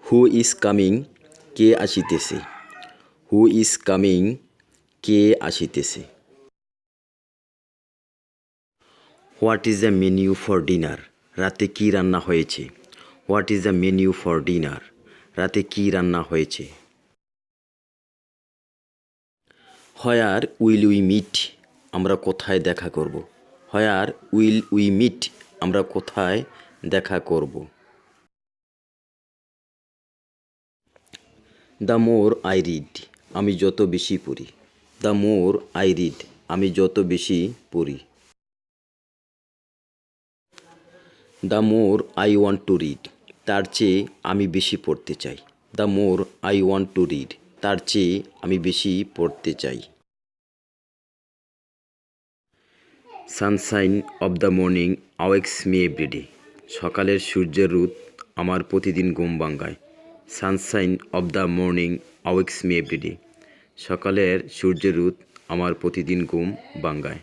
Who is coming, কে আসিতেছে। Who is coming, কে আসিতেছে। What is the menu for dinner, রাতে কি রান্না হয়েছে। What is the menu for dinner, রাতে কি রান্না হয়েছে। হোয়ার উইল উই মিট, আমরা কোথায় দেখা করব। হোয়ার উইল উই মিট, আমরা কোথায় দেখা করব। দ্য মোর আই রিড, আমি যত বেশি পড়ি। দ্য মোর আই রিড, আমি যত বেশি পড়ি। The more I want to read, তার চেয়ে আমি বেশি পড়তে চাই। The more I want to read, তার চেয়ে আমি বেশি পড়তে চাই। Sunshine of the morning awakes me everyday, সকালের সূর্যের রোদ আমার প্রতিদিন ঘুম ভাঙায়। Sunshine of the morning awakes me everyday, সকালের সূর্যের রোদ আমার প্রতিদিন ঘুম ভাঙায়।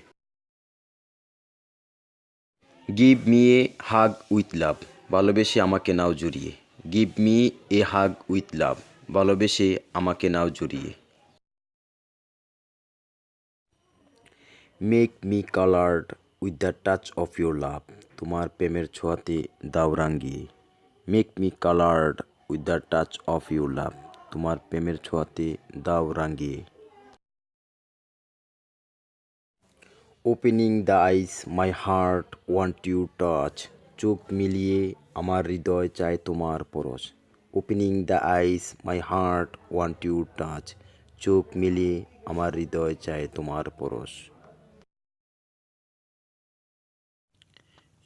Give me a hug with love, ভালোবেসে আমাকে নাও জড়িয়ে। Give me a hug with love, ভালোবেসে আমাকে নাও জড়িয়ে। Make me coloured with the touch of your love, তোমার প্রেমের ছোঁয়াতে দাও রাঙিয়ে। Make me coloured with the touch of your love, তোমার প্রেমের ছোঁয়াতে দাও রাঙিয়ে। Opening the eyes my heart want you touch, চোখ মিলিয়ে আমার হৃদয় চায় তোমার পরশ। Opening the eyes my heart want you touch, চোখ মিলিয়ে আমার হৃদয় চায় তোমার পরশ।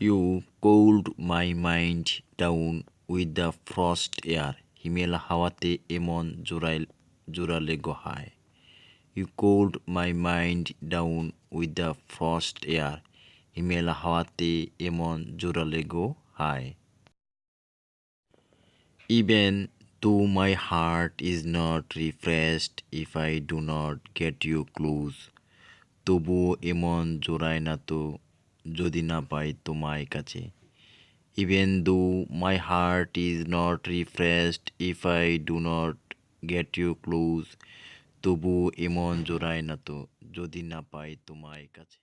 You cold my mind down with the frost air, হিমেল হাওয়াতে এমন জোরালে গোহায়। You cold my mind down with the frost air, হিমেল হাওয়াতে এমন জোরালে গোহায়। Even though my heart is not refreshed if I do not get you close, তবুও এমন জোড়ায় না তো যদি না পাই তোমায় কাছে। Even though my heart is not refreshed if I do not get you close, তবু এমন জোড়ায় না তো যদি না পাই তোমায় কাছে।